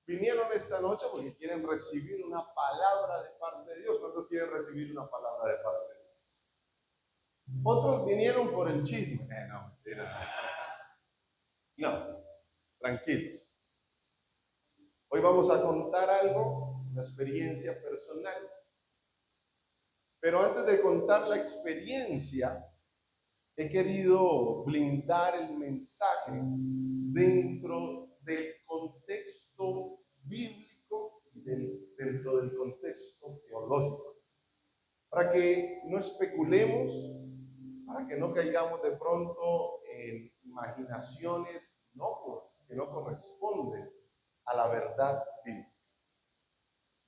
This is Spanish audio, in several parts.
vinieron esta noche porque quieren recibir una palabra de parte de Dios. ¿Cuántos quieren recibir una palabra de parte de Dios? Otros vinieron por el chisme. No, mentira. No, tranquilos. Hoy vamos a contar algo, una experiencia personal. Pero antes de contar la experiencia, he querido blindar el mensaje dentro del contexto bíblico y dentro del contexto teológico, para que no especulemos, para que no caigamos de pronto en imaginaciones inocuas que no corresponden a la verdad bíblica.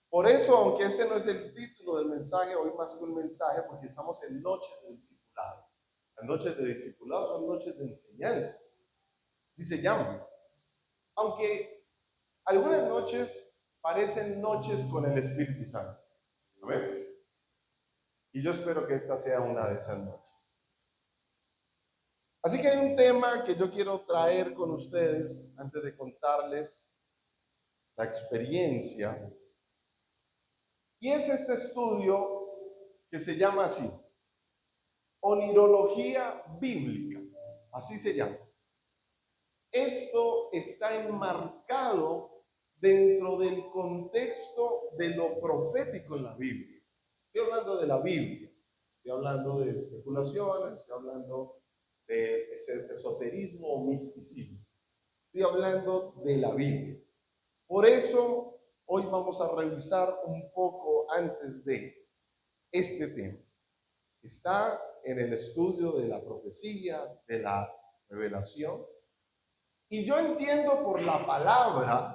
Por eso, aunque este no es el título del mensaje, hoy más que un mensaje, porque estamos en noches de discipulado. Las noches de discipulado son noches de enseñanza, así se llaman. Aunque algunas noches parecen noches con el Espíritu Santo. ¿Amén? Y yo espero que esta sea una de esas noches. Así que hay un tema que yo quiero traer con ustedes antes de contarles la experiencia. Y es este estudio que se llama así: onirología bíblica. Así se llama. Esto está enmarcado dentro del contexto de lo profético en la Biblia. Estoy hablando de la Biblia, estoy hablando de especulaciones, estoy hablando de esoterismo o misticismo. Estoy hablando de la Biblia. Por eso, hoy vamos a revisar un poco antes de este tema. Está en el estudio de la profecía, de la revelación. Y yo entiendo por la palabra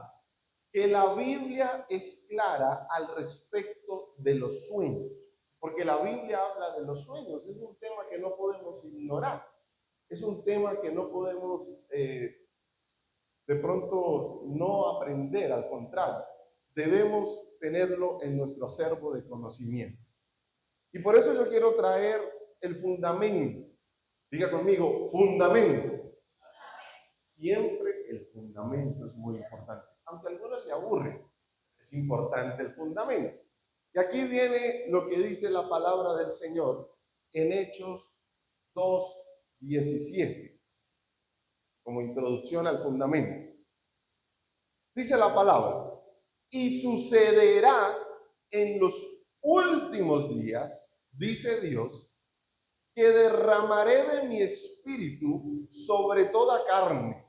que la Biblia es clara al respecto de los sueños, porque la Biblia habla de los sueños. Es un tema que no podemos ignorar, es un tema que no podemos de pronto no aprender, al contrario, debemos tenerlo en nuestro acervo de conocimiento. Y por eso yo quiero traer el fundamento. Diga conmigo, fundamento. Siempre el fundamento es muy importante. Aunque a algunos le aburre, es importante el fundamento. Y aquí viene lo que dice la palabra del Señor en Hechos 2:17, como introducción al fundamento. Dice la palabra: y sucederá en los últimos días, dice Dios, que derramaré de mi espíritu sobre toda carne,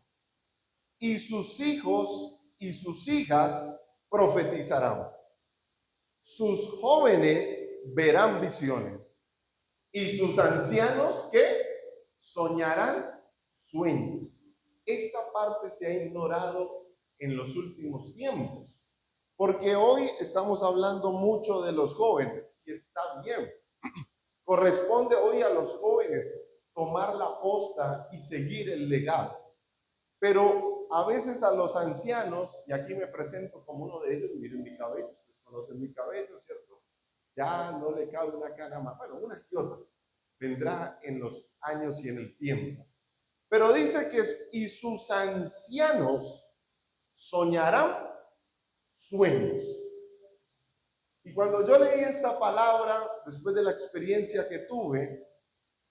y sus hijos y sus hijas profetizarán. Sus jóvenes verán visiones, y sus ancianos, ¿qué? Soñarán sueños. Esta parte se ha ignorado en los últimos tiempos, porque hoy estamos hablando mucho de los jóvenes, y está bien. Corresponde hoy a los jóvenes tomar la posta y seguir el legado. Pero a veces a los ancianos, y aquí me presento como uno de ellos, miren mi cabello, ustedes conocen mi cabello, ¿cierto? Ya no le cabe una cara más, bueno, una que otra, vendrá en los años y en el tiempo. Pero dice que y sus ancianos soñarán sueños. Y cuando yo leí esta palabra, después de la experiencia que tuve,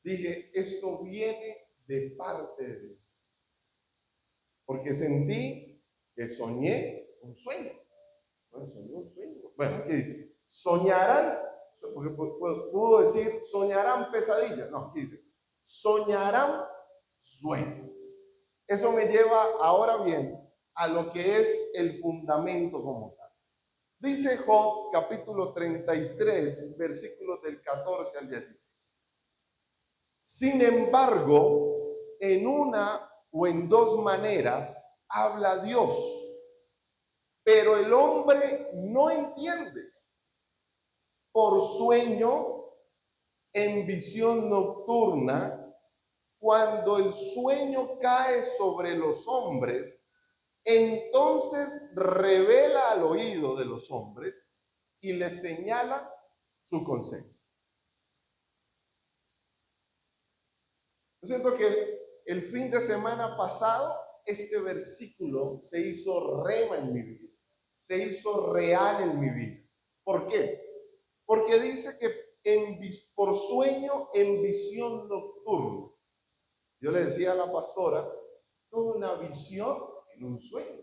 dije, esto viene de parte de Dios. Porque sentí que soñé un sueño. Bueno, soñé un sueño. Bueno, ¿qué dice? Soñarán, porque pudo decir, soñarán pesadillas. No, ¿qué dice? Soñarán sueños. Eso me lleva ahora bien a lo que es el fundamento como tal. Dice Job, capítulo 33, versículos del 14 al 16. Sin embargo, en una o en dos maneras habla Dios, pero el hombre no entiende. Por sueño, en visión nocturna, cuando el sueño cae sobre los hombres, entonces revela al oído de los hombres y les señala su consejo. Yo siento que el fin de semana pasado este versículo se hizo rema en mi vida. se hizo real en mi vida. ¿Por qué? Porque dice que por sueño en visión nocturna. Yo le decía a la pastora, tuve una visión en un sueño.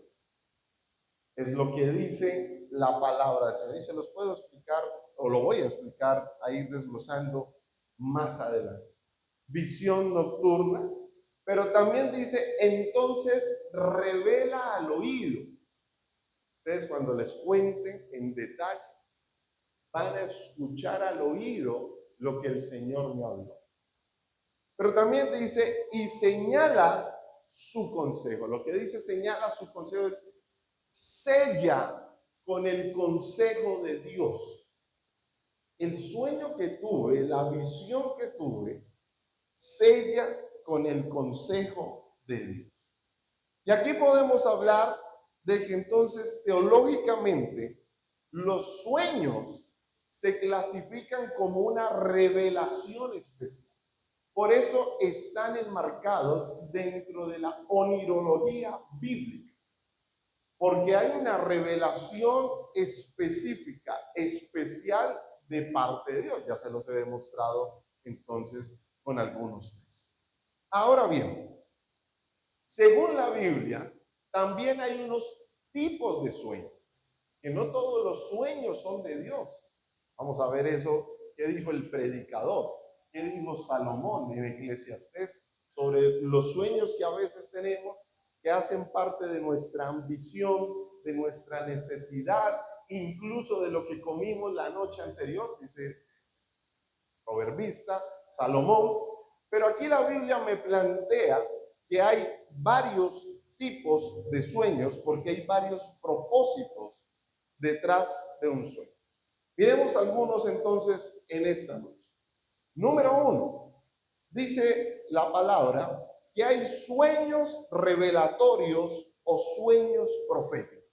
Es lo que dice la palabra del Señor. Y se los puedo explicar, o lo voy a explicar, a ir desglosando más adelante. Visión nocturna, pero también dice, entonces revela al oído. Ustedes cuando les cuente en detalle, van a escuchar al oído lo que el Señor me habló. Pero también dice, y señala su consejo. Lo que dice señala su consejo es, sella con el consejo de Dios. El sueño que tuve, la visión que tuve, sella con el consejo de Dios. Y aquí podemos hablar de que entonces teológicamente los sueños se clasifican como una revelación especial. Por eso están enmarcados dentro de la onirología bíblica, porque hay una revelación específica, especial de parte de Dios. Ya se los he demostrado entonces con algunos textos. Ahora bien, según la Biblia, también hay unos tipos de sueños, que no todos los sueños son de Dios. Vamos a ver eso que dijo el predicador, que dijo Salomón en Eclesiastés sobre los sueños que a veces tenemos, que hacen parte de nuestra ambición, de nuestra necesidad, incluso de lo que comimos la noche anterior, dice proverbista Salomón. Pero aquí la Biblia me plantea que hay varios tipos de sueños porque hay varios propósitos detrás de un sueño. Miremos algunos entonces en esta noche. Número 1, dice la palabra que hay sueños revelatorios o sueños proféticos.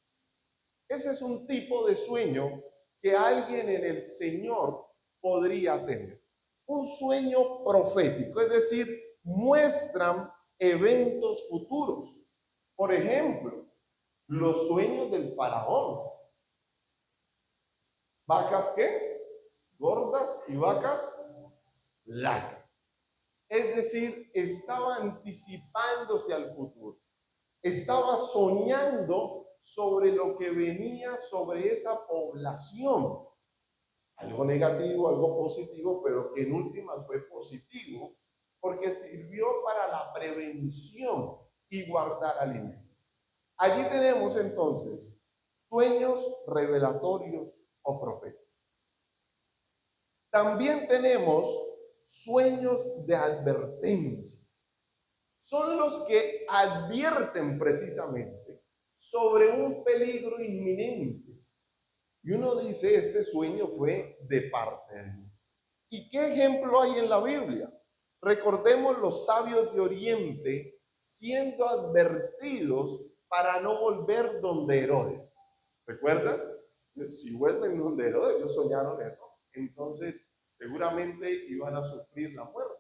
Ese es un tipo de sueño que alguien en el Señor podría tener. Un sueño profético, es decir, muestran eventos futuros. Por ejemplo, los sueños del faraón. ¿Vacas qué? Gordas y vacas flacas. Es decir, estaba anticipándose al futuro. Estaba soñando sobre lo que venía sobre esa población. Algo negativo, algo positivo, pero que en últimas fue positivo porque sirvió para la prevención y guardar alimento. Allí tenemos entonces sueños revelatorios o proféticos. También tenemos sueños de advertencia. Son los que advierten precisamente sobre un peligro inminente. Y uno dice, este sueño fue de parte de Dios. ¿Y qué ejemplo hay en la Biblia? Recordemos los sabios de Oriente siendo advertidos para no volver donde Herodes. ¿Recuerdan? Si vuelven donde Herodes, ellos soñaron eso, entonces seguramente iban a sufrir la muerte.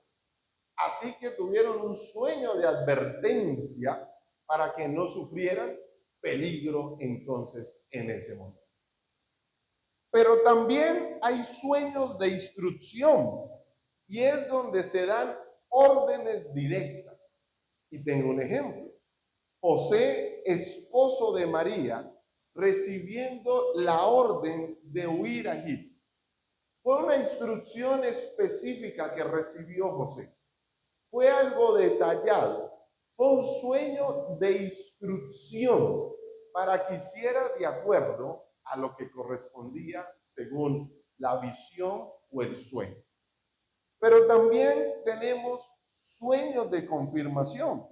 Así que tuvieron un sueño de advertencia para que no sufrieran peligro entonces en ese momento. Pero también hay sueños de instrucción y es donde se dan órdenes directas. Y tengo un ejemplo. José, esposo de María, recibiendo la orden de huir a Egipto. Fue una instrucción específica que recibió José. Fue algo detallado. Fue un sueño de instrucción para que hiciera de acuerdo a lo que correspondía según la visión o el sueño. Pero también tenemos sueños de confirmación.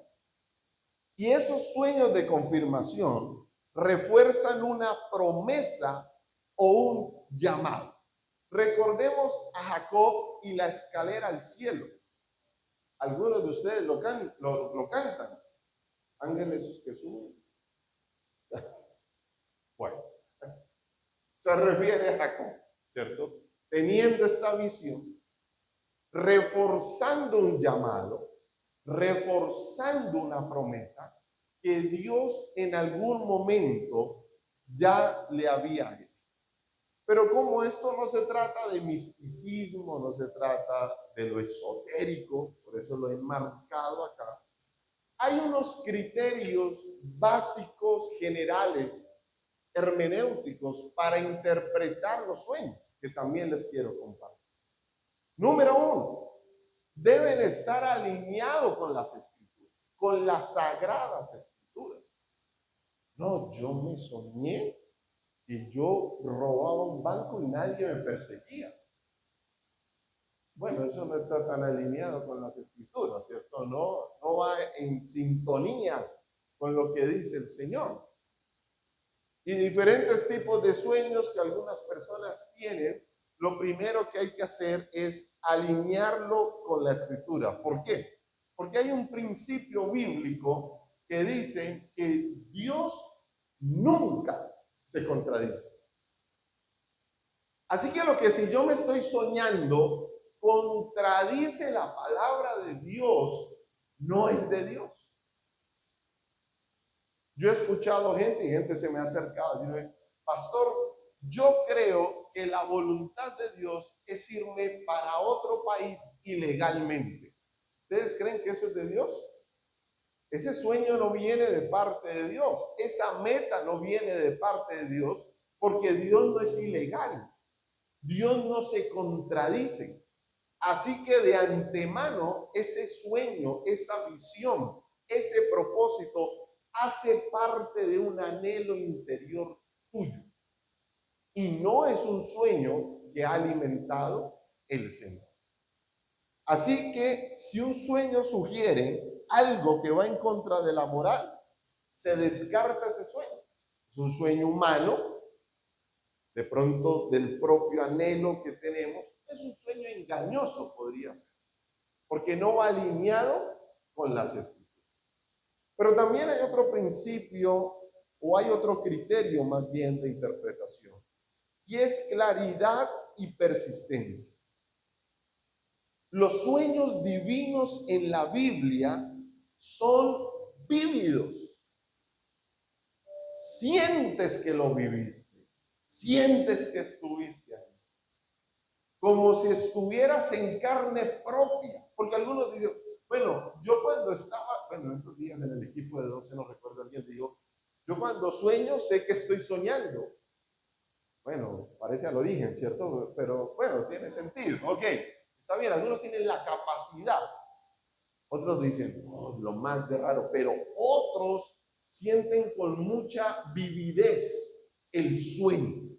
Y esos sueños de confirmación refuerzan una promesa o un llamado. Recordemos a Jacob y la escalera al cielo. Algunos de ustedes lo cantan. Ángeles que suben. Bueno, se refiere a Jacob, ¿cierto? Teniendo esta visión, reforzando un llamado, reforzando una promesa que Dios en algún momento ya le había hecho. Pero como esto no se trata de misticismo, no se trata de lo esotérico, por eso lo he marcado acá, hay unos criterios básicos, generales, hermenéuticos para interpretar los sueños, que también les quiero compartir. Número uno, deben estar alineados con las escrituras, con las sagradas escrituras. No, yo me soñé que yo robaba un banco y nadie me perseguía. Bueno, eso no está tan alineado con las escrituras, ¿cierto? No va en sintonía con lo que dice el Señor. Y diferentes tipos de sueños que algunas personas tienen, lo primero que hay que hacer es alinearlo con la escritura. ¿Por qué? Porque hay un principio bíblico que dice que Dios nunca se contradice. Así que lo que si yo me estoy soñando contradice la palabra de Dios, no es de Dios. Yo he escuchado gente y gente se me ha acercado y dice, pastor, yo creo que la voluntad de Dios es irme para otro país ilegalmente. ¿Ustedes creen que eso es de Dios? Ese sueño no viene de parte de Dios. Esa meta no viene de parte de Dios porque Dios no es ilegal. Dios no se contradice. Así que de antemano ese sueño, esa visión, ese propósito hace parte de un anhelo interior tuyo. Y no es un sueño que ha alimentado el Señor. Así que si un sueño sugiere algo que va en contra de la moral, se descarta ese sueño. Es un sueño humano, de pronto del propio anhelo que tenemos. Es un sueño engañoso, podría ser, porque no va alineado con las escrituras. Pero también hay otro principio o hay otro criterio más bien de interpretación, y es claridad y persistencia. Los sueños divinos en la Biblia son vívidos. Sientes que lo viviste, sientes que estuviste ahí, como si estuvieras en carne propia. Porque algunos dicen, bueno, yo cuando estaba, bueno, esos días en el equipo de 12, no recuerdo, alguien dijo, yo cuando sueño sé que estoy soñando. Bueno, parece al origen, ¿cierto? Pero bueno, tiene sentido. Ok, está bien, algunos tienen la capacidad. Otros dicen, oh, lo más de raro, pero otros sienten con mucha vividez el sueño.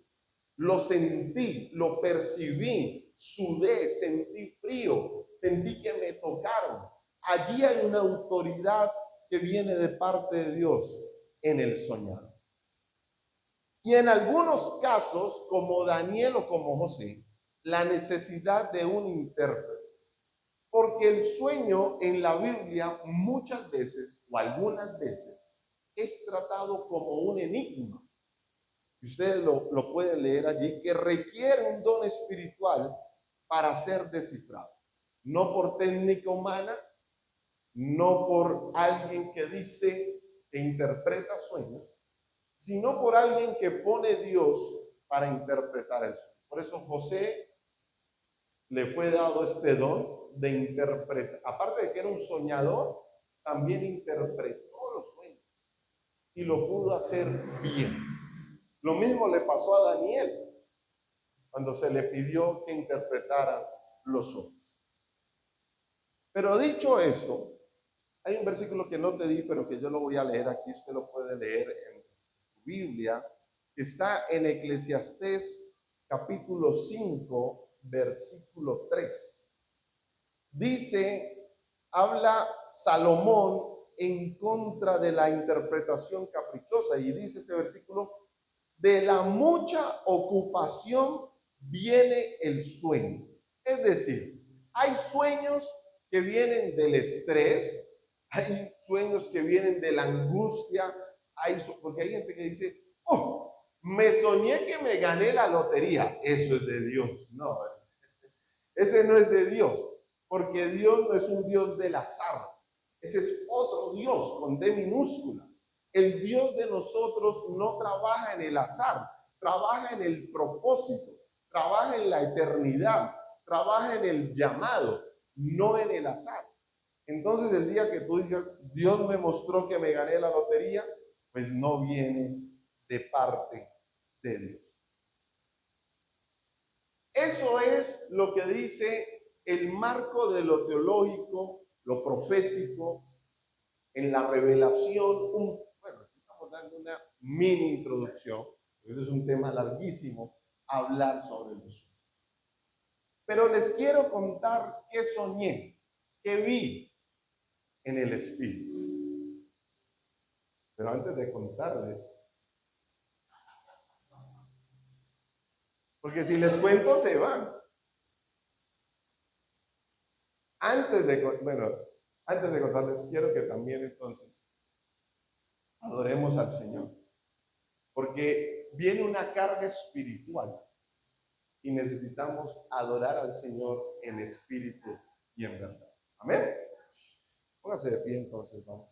Lo sentí, lo percibí, sudé, sentí frío, sentí que me tocaron. Allí hay una autoridad que viene de parte de Dios en el soñado. Y en algunos casos, como Daniel o como José, la necesidad de un intérprete. Porque el sueño en la Biblia muchas veces o algunas veces es tratado como un enigma. Y ustedes lo pueden leer allí, que requiere un don espiritual para ser descifrado. No por técnica humana, no por alguien que dice que interpreta sueños, sino por alguien que pone Dios para interpretar el sueño. Por eso José le fue dado este don de interpretar. Aparte de que era un soñador, también interpretó los sueños y lo pudo hacer bien. Lo mismo le pasó a Daniel cuando se le pidió que interpretara los sueños. Pero dicho esto, hay un versículo que no te di, pero que yo lo voy a leer aquí. Usted lo puede leer en su Biblia, que está en Eclesiastés capítulo 5, versículo 3. Dice, habla Salomón en contra de la interpretación caprichosa, y dice este versículo, de la mucha ocupación viene el sueño. Es decir, hay sueños que vienen del estrés, hay sueños que vienen de la angustia, porque hay gente que dice, oh, me soñé que me gané la lotería. Eso es de Dios. No, ese no es de Dios, porque Dios no es un Dios del azar. Ese es otro Dios con D minúscula. El Dios de nosotros no trabaja en el azar, trabaja en el propósito, trabaja en la eternidad, trabaja en el llamado, no en el azar. Entonces el día que tú digas, Dios me mostró que me gané la lotería, pues no viene de parte de Dios. Eso es lo que dice el marco de lo teológico, lo profético, en la revelación. Bueno, aquí estamos dando una mini introducción. Ese es un tema larguísimo, hablar sobre los sueños. Pero les quiero contar qué soñé, qué vi en el Espíritu. Pero antes de contarles, porque si les cuento se van. Antes de contarles, quiero que también entonces adoremos al Señor. Porque viene una carga espiritual y necesitamos adorar al Señor en espíritu y en verdad. Amén. Póngase de pie entonces, vamos.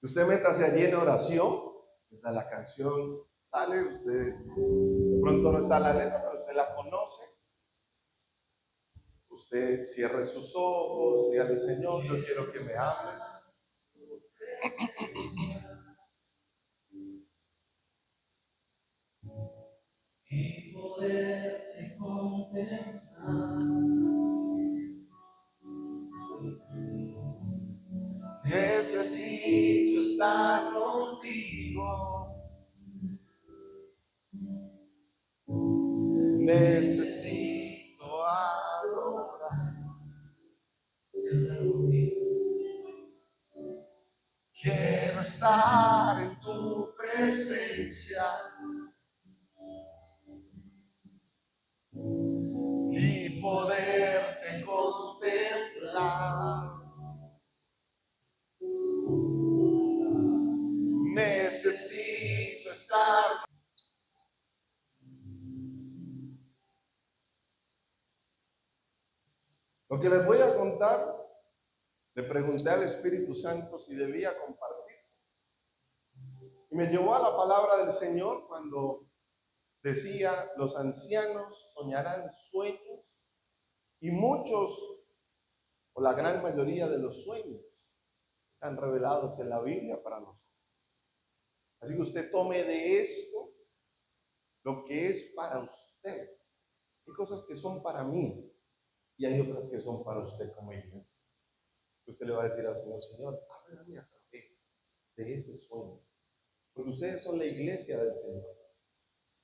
Usted métase allí en oración, mientras la canción sale, usted de pronto no está la letra, pero usted la conoce. Usted cierre sus ojos, dígale, Señor, yo quiero que me hables. Y poderte contemplar. Necesito estar contigo. Necesito adorar. Quiero estar en tu presencia y poderte contemplar. Necesito estar. Lo que les voy a contar, le pregunté al Espíritu Santo si debía compartirse. Y me llevó a la palabra del Señor cuando decía, los ancianos soñarán sueños y muchos, o la gran mayoría de los sueños, están revelados en la Biblia para nosotros. Así que usted tome de esto lo que es para usted. Hay cosas que son para mí y hay otras que son para usted como iglesia. Usted le va a decir al Señor, Señor, háblame a través de ese sueño. Porque ustedes son la iglesia del Señor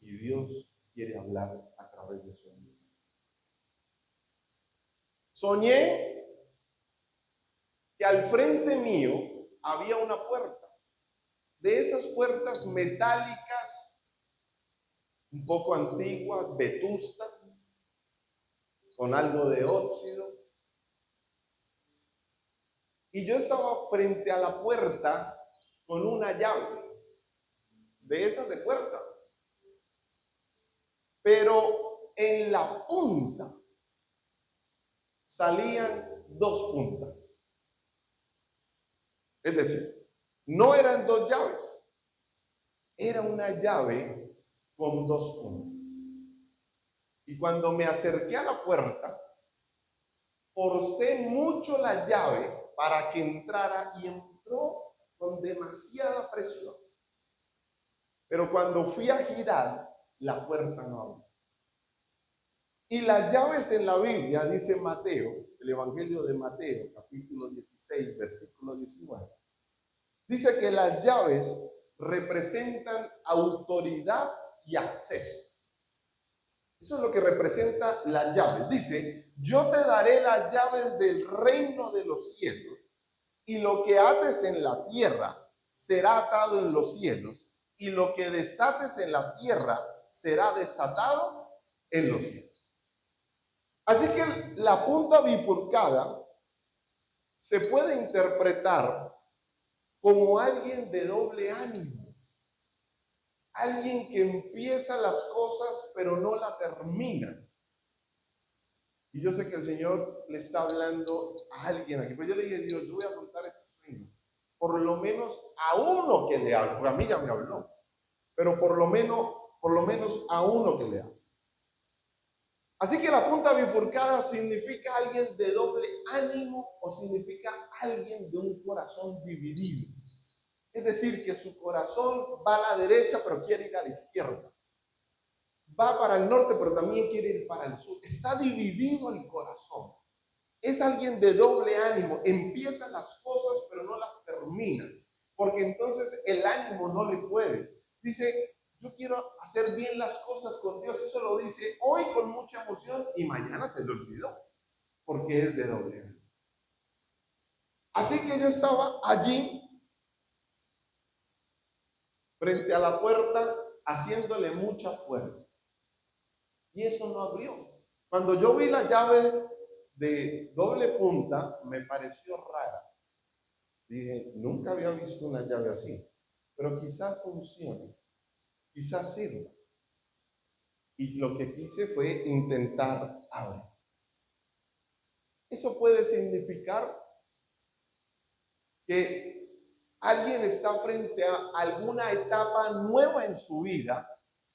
y Dios quiere hablar a través de su iglesia. Soñé que al frente mío había una puerta. De esas puertas metálicas, un poco antiguas, vetustas, con algo de óxido. Y yo estaba frente a la puerta con una llave, de esas de puerta. Pero en la punta salían dos puntas. Es decir, no eran dos llaves, era una llave con dos puntas. Y cuando me acerqué a la puerta, forcé mucho la llave para que entrara y entró con demasiada presión. Pero cuando fui a girar, la puerta no abrió. Y las llaves en la Biblia, dice Mateo, el Evangelio de Mateo, capítulo 16, versículo 19, dice que las llaves representan autoridad y acceso. Eso es lo que representa las llaves. Dice, yo te daré las llaves del reino de los cielos, y lo que ates en la tierra será atado en los cielos, y lo que desates en la tierra será desatado en los cielos. Así que la punta bifurcada se puede interpretar como alguien de doble ánimo, alguien que empieza las cosas pero no la termina, Y yo sé que el Señor le está hablando a alguien aquí. Pues yo le dije, Dios, yo voy a contar este sueño. Por lo menos a uno que le hable, porque a mí ya me habló. Pero por lo menos a uno que le hable. Así que la punta bifurcada significa alguien de doble ánimo o significa alguien de un corazón dividido. Es decir, que su corazón va a la derecha, pero quiere ir a la izquierda. Va para el norte, pero también quiere ir para el sur. Está dividido el corazón. Es alguien de doble ánimo. Empieza las cosas, pero no las termina. Porque entonces el ánimo no le puede. Dice, yo quiero hacer bien las cosas con Dios. Eso lo dice hoy con mucha emoción y mañana se le olvidó. Porque es de doble ánimo. Así que yo estaba allí, frente a la puerta, haciéndole mucha fuerza. Y eso no abrió. Cuando yo vi la llave de doble punta, me pareció rara. Dije, nunca había visto una llave así, pero quizás funcione, quizás sirva. Y lo que quise fue intentar abrir. Eso puede significar que alguien está frente a alguna etapa nueva en su vida,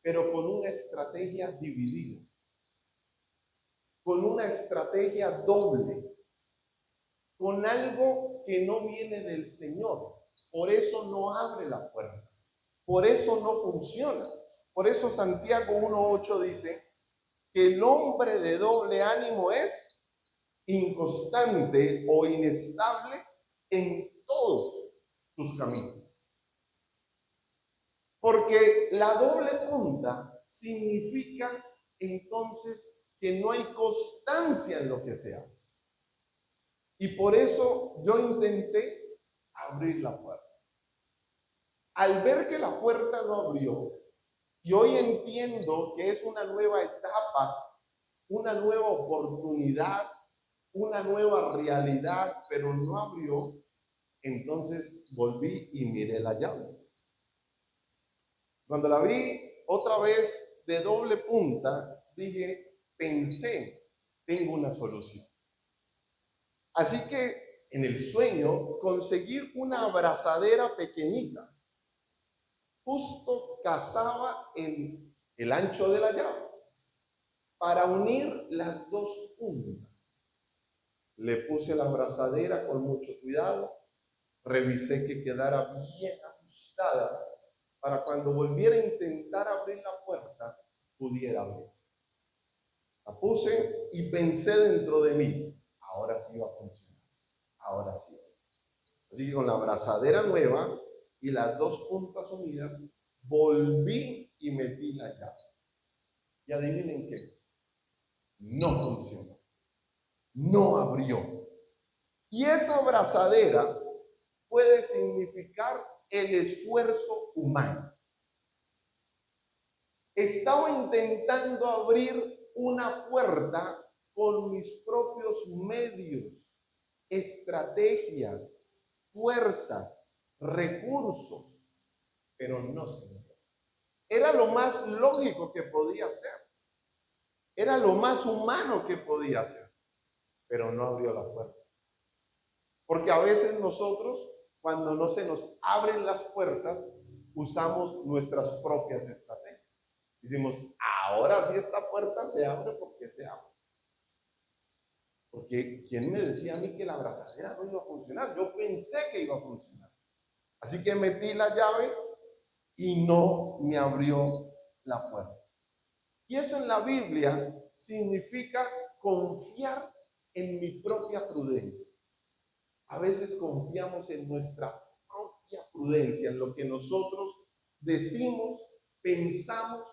pero con una estrategia dividida, con una estrategia doble, con algo que no viene del Señor. Por eso no abre la puerta. Por eso no funciona. Por eso Santiago 1:8 dice que el hombre de doble ánimo es inconstante o inestable en todos sus caminos. Porque la doble punta significa entonces que no hay constancia en lo que se hace. Y por eso yo intenté abrir la puerta. Al ver que la puerta no abrió, y hoy entiendo que es una nueva etapa, una nueva oportunidad, una nueva realidad, pero no abrió, entonces volví y miré la llave. Cuando la vi otra vez de doble punta, pensé, tengo una solución. Así que en el sueño conseguí una abrazadera pequeñita. Justo casaba en el ancho de la llave para unir las dos puntas. Le puse la abrazadera con mucho cuidado, revisé que quedara bien ajustada para cuando volviera a intentar abrir la puerta, pudiera abrir. La puse y pensé dentro de mí, ahora sí va a funcionar, ahora sí. Así que con la abrazadera nueva y las dos puntas unidas, volví y metí la llave. Y adivinen qué, no funcionó, no abrió. Y esa abrazadera puede significar el esfuerzo humano. Estaba intentando abrir una puerta con mis propios medios, estrategias, fuerzas, recursos, pero no se me dio. Era lo más lógico que podía hacer. Era lo más humano que podía hacer, pero no abrió la puerta. Porque a veces nosotros, cuando no se nos abren las puertas, usamos nuestras propias estrategias. Decimos, ahora sí esta puerta se abre porque se abre. Porque ¿quién me decía a mí que la abrazadera no iba a funcionar? Yo pensé que iba a funcionar. Así que metí la llave y no me abrió la puerta. Y eso en la Biblia significa confiar en mi propia prudencia. A veces confiamos en nuestra propia prudencia, en lo que nosotros decimos, pensamos,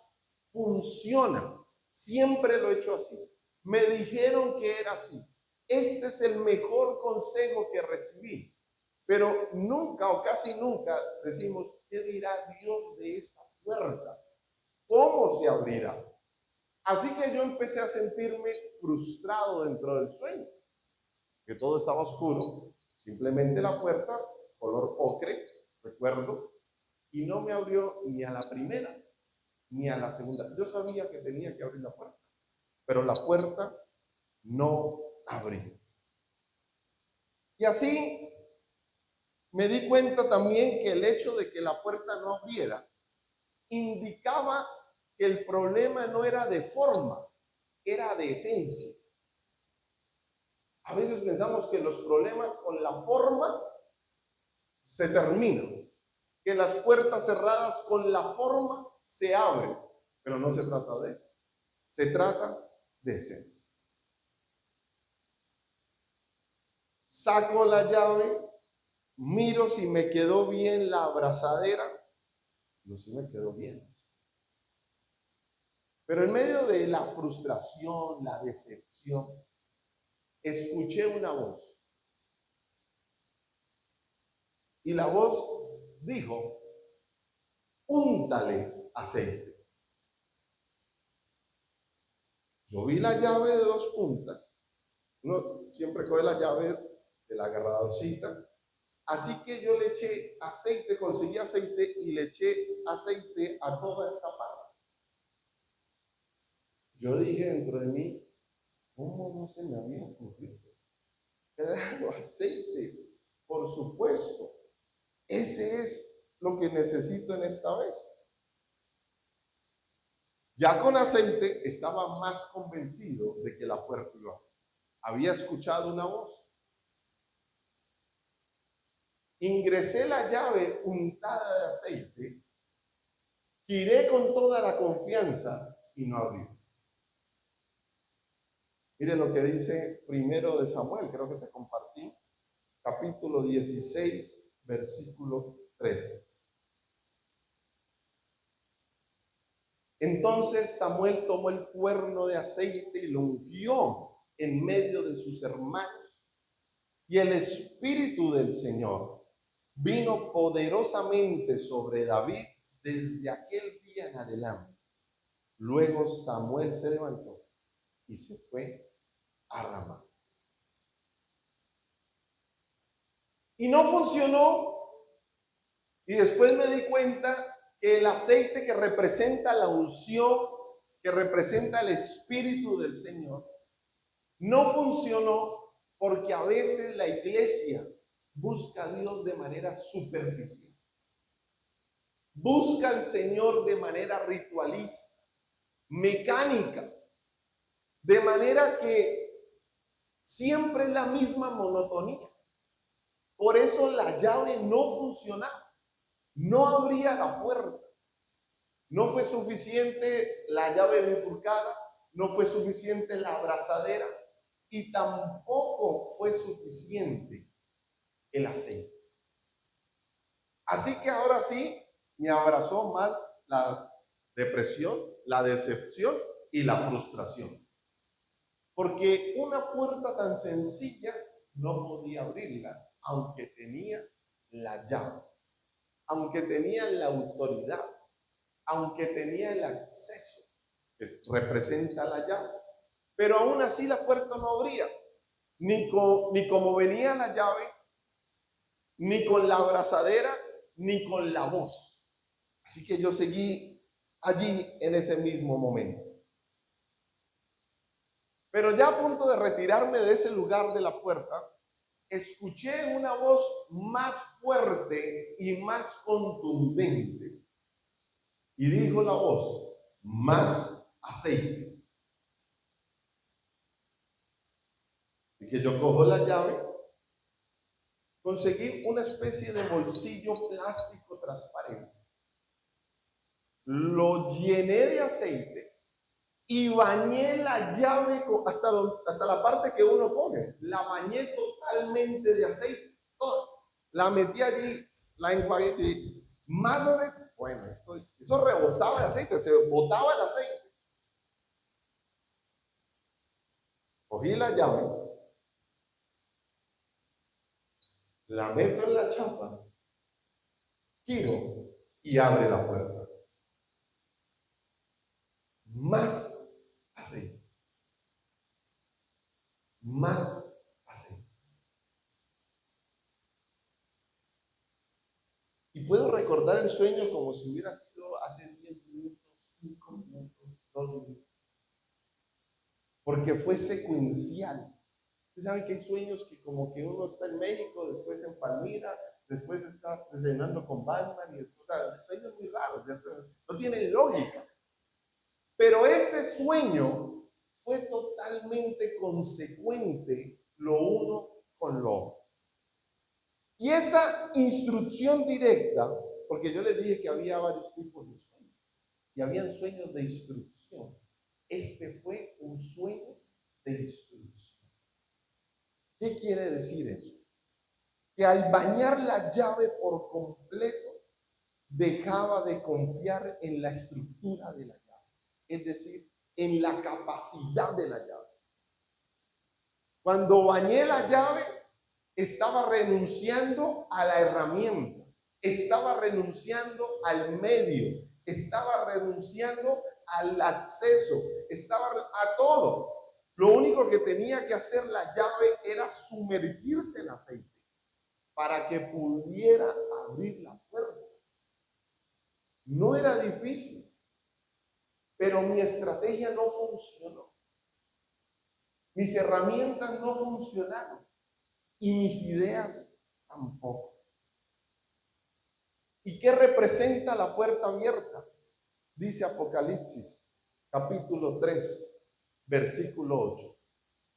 funciona. Siempre lo he hecho así. Me dijeron que era así. Este es el mejor consejo que recibí. Pero nunca o casi nunca decimos, ¿qué dirá Dios de esta puerta? ¿Cómo se abrirá? Así que yo empecé a sentirme frustrado dentro del sueño, que todo estaba oscuro, simplemente la puerta, color ocre, recuerdo, y no me abrió ni a la primera ni a la segunda. Yo sabía que tenía que abrir la puerta, pero la puerta no abrí. Y así me di cuenta también que el hecho de que la puerta no abriera indicaba que el problema no era de forma, era de esencia. A veces pensamos que los problemas con la forma se terminan, que las puertas cerradas con la forma se abren, pero no se trata de eso. Se trata de esencia. Saco la llave, miro si me quedó bien la abrazadera, no, si me quedó bien. Pero en medio de la frustración, la decepción, escuché una voz. Y la voz dijo, úntale aceite. Yo vi la llave de 2 puntas. Uno siempre coge la llave de la agarradorcita. Así que yo le eché aceite, conseguí aceite y le eché aceite a toda esta parte. Yo dije dentro de mí, ¿cómo no se me había ocurrido? Claro, aceite, por supuesto. Ese es lo que necesito en esta vez. Ya con aceite estaba más convencido de que la puerta iba a abrir. Había escuchado una voz. Ingresé la llave untada de aceite, giré con toda la confianza y no abrió. Miren lo que dice primero de Samuel, creo que te compartí, capítulo 16, versículo 13. Entonces Samuel tomó el cuerno de aceite y lo ungió en medio de sus hermanos. Y el Espíritu del Señor vino poderosamente sobre David desde aquel día en adelante. Luego Samuel se levantó y se fue a Ramá. Y no funcionó. Y después me di cuenta que el aceite que representa la unción, que representa el Espíritu del Señor, no funcionó porque a veces la iglesia busca a Dios de manera superficial. Busca al Señor de manera ritualista, mecánica, de manera que siempre es la misma monotonía. Por eso la llave no funcionaba, no abría la puerta. No fue suficiente la llave bifurcada, no fue suficiente la abrazadera y tampoco fue suficiente el aceite. Así que ahora sí me abrazó más la depresión, la decepción y la frustración. Porque una puerta tan sencilla no podía abrirla, aunque tenía la llave, aunque tenía la autoridad, aunque tenía el acceso que representa la llave. Pero aún así la puerta no abría, ni como venía la llave, ni con la abrazadera, ni con la voz. Así que yo seguí allí en ese mismo momento. Pero ya a punto de retirarme de ese lugar de la puerta, escuché una voz más fuerte y más contundente. Y dijo la voz, más aceite. Y que yo cojo la llave, conseguí una especie de bolsillo plástico transparente. Lo llené de aceite y bañé la llave hasta la parte que uno coge. La bañé totalmente de aceite. Toda. La metí allí, la enjuagué y más aceite. Bueno, eso rebosaba de aceite, se botaba el aceite. Cogí la llave, la meto en la chapa, giro y abre la puerta. Más aceite. Más aceite. Y puedo recordar el sueño como si hubiera sido hace 10 minutos, 5 minutos, 2 minutos. porque fue secuencial. Ustedes saben que hay sueños que como que uno está en México, después en Palmira, después está desayunando con Batman y después, sueños muy raros, ¿cierto? No tienen lógica. Pero este sueño fue totalmente consecuente lo uno con lo otro. Y esa instrucción directa, porque yo les dije que había varios tipos de sueños y habían sueños de instrucción. Este fue un sueño de instrucción. ¿Qué quiere decir eso? Que al bañar la llave por completo, dejaba de confiar en la estructura de la llave, es decir, en la capacidad de la llave. Cuando bañé la llave, estaba renunciando a la herramienta, estaba renunciando al medio, estaba renunciando al acceso, estaba a todo. Lo único que tenía que hacer la llave era sumergirse en aceite para que pudiera abrir la puerta. No era difícil, pero mi estrategia no funcionó. Mis herramientas no funcionaron y mis ideas tampoco. ¿Y qué representa la puerta abierta? Dice Apocalipsis, capítulo 3, versículo 8.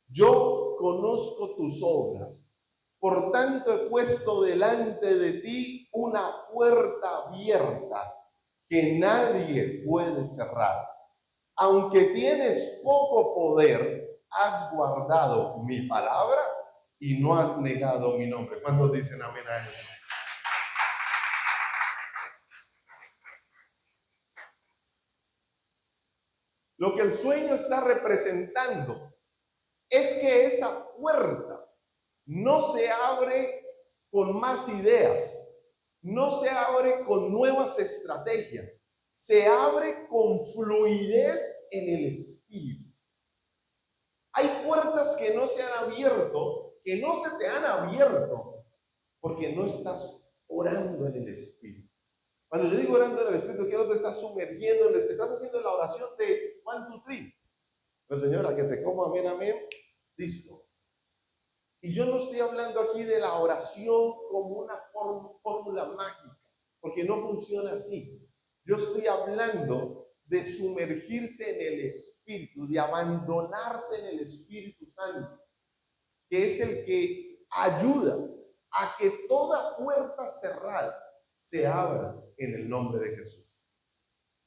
Yo conozco tus obras, por tanto he puesto delante de ti una puerta abierta que nadie puede cerrar. Aunque tienes poco poder, has guardado mi palabra y no has negado mi nombre. ¿Cuántos dicen amén a eso? Lo que el sueño está representando es que esa puerta no se abre con más ideas, no se abre con nuevas estrategias, se abre con fluidez en el espíritu. Hay puertas que no se han abierto, que no se te han abierto, porque no estás orando en el espíritu. Cuando yo digo orando en el espíritu, que no te estás sumergiendo, estás haciendo la oración de 1, 2, 3. Pero señora, que te como amén, amén, listo. Y yo no estoy hablando aquí de la oración como una fórmula mágica, porque no funciona así. Yo estoy hablando de sumergirse en el Espíritu, de abandonarse en el Espíritu Santo, que es el que ayuda a que toda puerta cerrada se abra en el nombre de Jesús.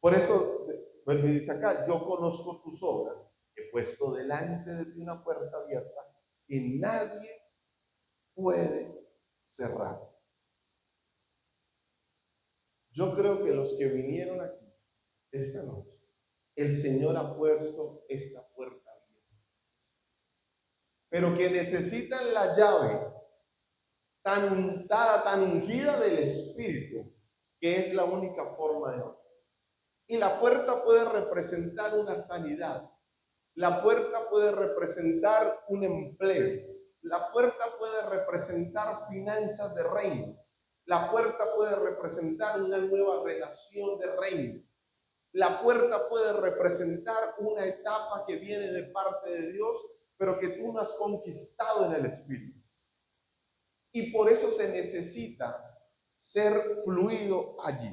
Por eso, pues me dice acá, yo conozco tus obras, he puesto delante de ti una puerta abierta que nadie puede cerrar. Yo creo que los que vinieron aquí esta noche, el Señor ha puesto esta puerta abierta, pero que necesitan la llave tan untada, tan ungida del Espíritu, que es la única forma de abrir. Y la puerta puede representar una sanidad, la puerta puede representar un empleo, la puerta puede representar finanzas de reino, la puerta puede representar una nueva relación de reino, la puerta puede representar una etapa que viene de parte de Dios, pero que tú no has conquistado en el Espíritu. Y por eso se necesita ser fluido allí.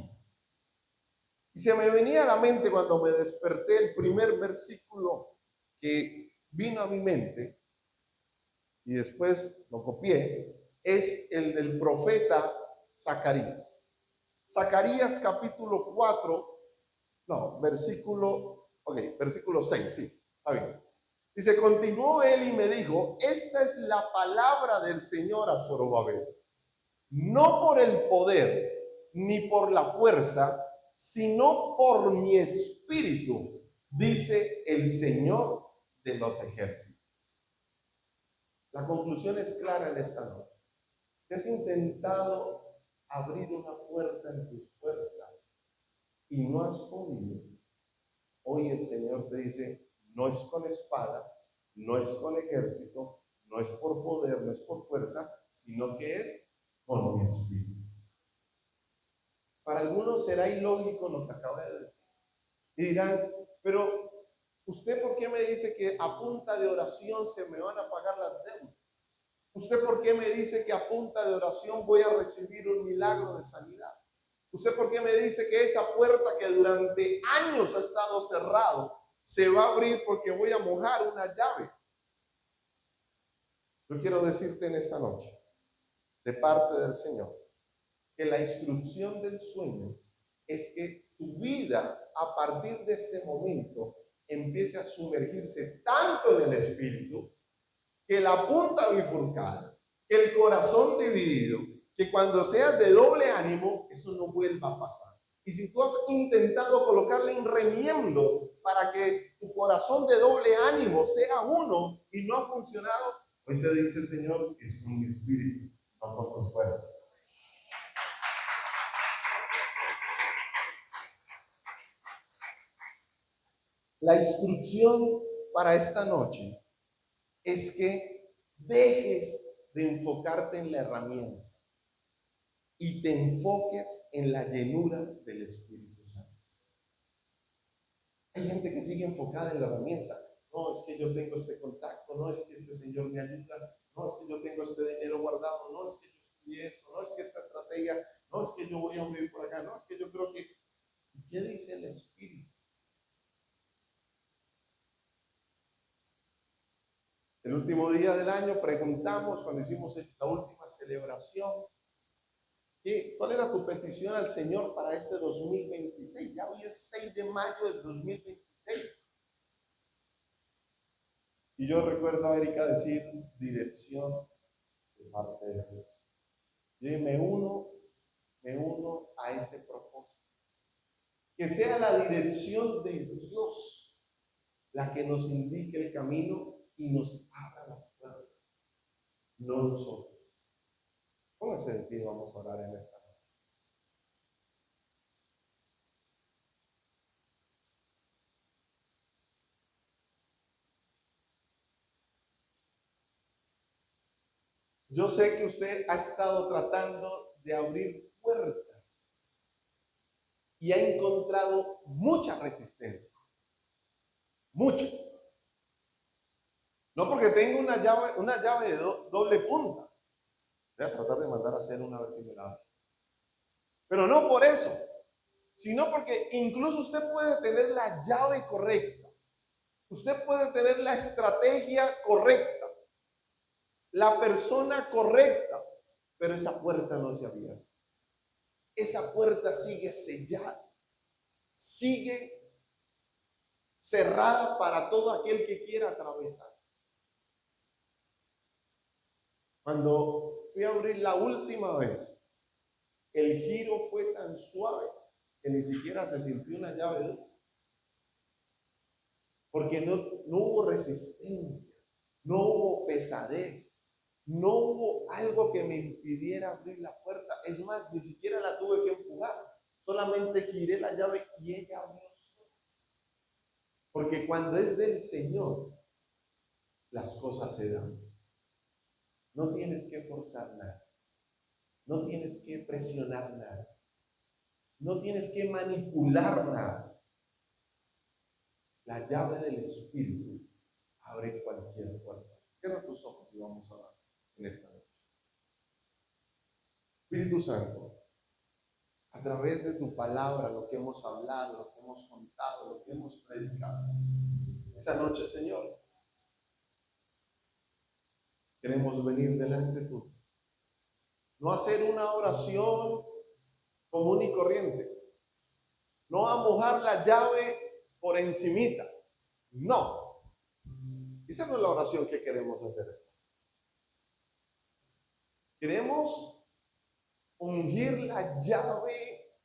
Y se me venía a la mente cuando me desperté el primer versículo que vino a mi mente, y después lo copié, es el del profeta Zacarías. Zacarías capítulo 4, versículo 6, sí, está bien. Dice, continuó él y me dijo, esta es la palabra del Señor a Zorobabel. No por el poder ni por la fuerza, sino por mi espíritu, dice el Señor de los ejércitos. La conclusión es clara en esta noche. ¿Has intentado abrir una puerta en tus fuerzas y no has podido? Hoy el Señor te dice, no es con espada, no es con ejército, no es por poder, no es por fuerza, sino que es con mi espíritu. Para algunos será ilógico lo que acabo de decir. Y dirán, pero ¿Usted por qué me dice que a punta de oración se me van a pagar las deudas? ¿Usted por qué me dice que a punta de oración voy a recibir un milagro de sanidad? ¿Usted por qué me dice que esa puerta que durante años ha estado cerrado se va a abrir porque voy a mojar una llave? Yo quiero decirte en esta noche, de parte del Señor, que la instrucción del sueño es que tu vida a partir de este momento empiece a sumergirse tanto en el espíritu, que la punta bifurcada, que el corazón dividido, que cuando seas de doble ánimo, eso no vuelva a pasar. Y si tú has intentado colocarle un remiendo para que tu corazón de doble ánimo sea uno y no ha funcionado, hoy te dice el Señor, es con mi espíritu, no con tus fuerzas. La instrucción para esta noche es que dejes de enfocarte en la herramienta y te enfoques en la llenura del Espíritu Santo. Hay gente que sigue enfocada en la herramienta. No, es que yo tengo este contacto, no es que este señor me ayuda, no es que yo tengo este dinero guardado, no es que yo estudié esto, no es que esta estrategia, no es que yo voy a morir por acá, no es que yo creo que... ¿Qué dice el Espíritu? El último día del año preguntamos, cuando hicimos la última celebración, ¿cuál era tu petición al Señor para este 2026? Ya hoy es 6 de mayo del 2026. Y yo recuerdo a Erika decir dirección de parte de Dios. Yo me uno a ese propósito. Que sea la dirección de Dios la que nos indique el camino y nos abra las puertas, no nosotros. Póngase de pie, vamos a orar en esta noche. Yo sé que usted ha estado tratando de abrir puertas y ha encontrado mucha resistencia. Mucha. No porque tenga una llave de doble punta. Voy a tratar de mandar a hacer una, a ver si me la hace. Pero no por eso, sino porque incluso usted puede tener la llave correcta. Usted puede tener la estrategia correcta, la persona correcta, pero esa puerta no se abierta. Esa puerta sigue sellada, sigue cerrada para todo aquel que quiera atravesar. Cuando fui a abrir la última vez, el giro fue tan suave que ni siquiera se sintió una llave dura. Porque no hubo resistencia, no hubo pesadez, no hubo algo que me impidiera abrir la puerta. Es más, ni siquiera la tuve que empujar, solamente giré la llave y ella abrió sola. Porque cuando es del Señor, las cosas se dan. No tienes que forzar nada, no tienes que presionar nada, no tienes que manipular nada. La llave del Espíritu abre cualquier puerta. Cierra tus ojos y vamos a orar en esta noche. Espíritu Santo, a través de tu palabra, lo que hemos hablado, lo que hemos contado, lo que hemos predicado, esta noche, Señor, queremos venir delante de tú. No hacer una oración común y corriente. No a mojar la llave por encimita. No. Esa no es la oración que queremos hacer esta. Queremos ungir la llave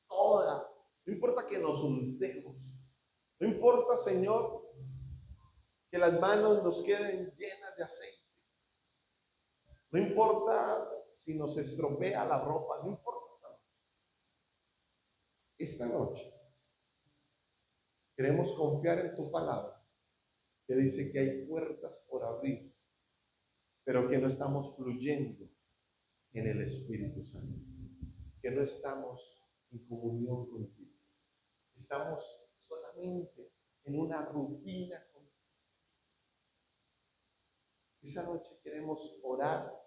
toda. No importa que nos untemos. No importa, Señor, que las manos nos queden llenas de aceite. No importa si nos estropea la ropa. No importa esta noche. Esta noche queremos confiar en tu palabra, que dice que hay puertas por abrir, pero que no estamos fluyendo en el Espíritu Santo, que no estamos en comunión contigo. Estamos solamente en una rutina. Esta noche queremos orar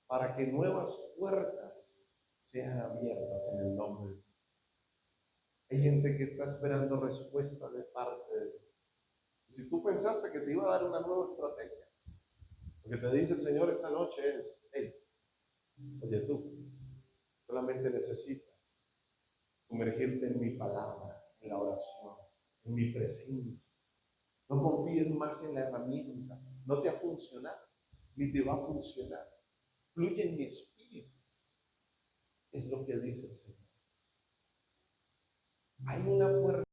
para que nuevas puertas sean abiertas en el nombre de Dios. Hay gente que está esperando respuesta de parte de Dios. Y si tú pensaste que te iba a dar una nueva estrategia, lo que te dice el Señor esta noche es, hey, oye tú, solamente necesitas sumergirte en mi palabra, en la oración, en mi presencia. No confíes más en la herramienta. No te ha funcionado, ni te va a funcionar. Fluye en mi espíritu. Es lo que dice el Señor. Hay una puerta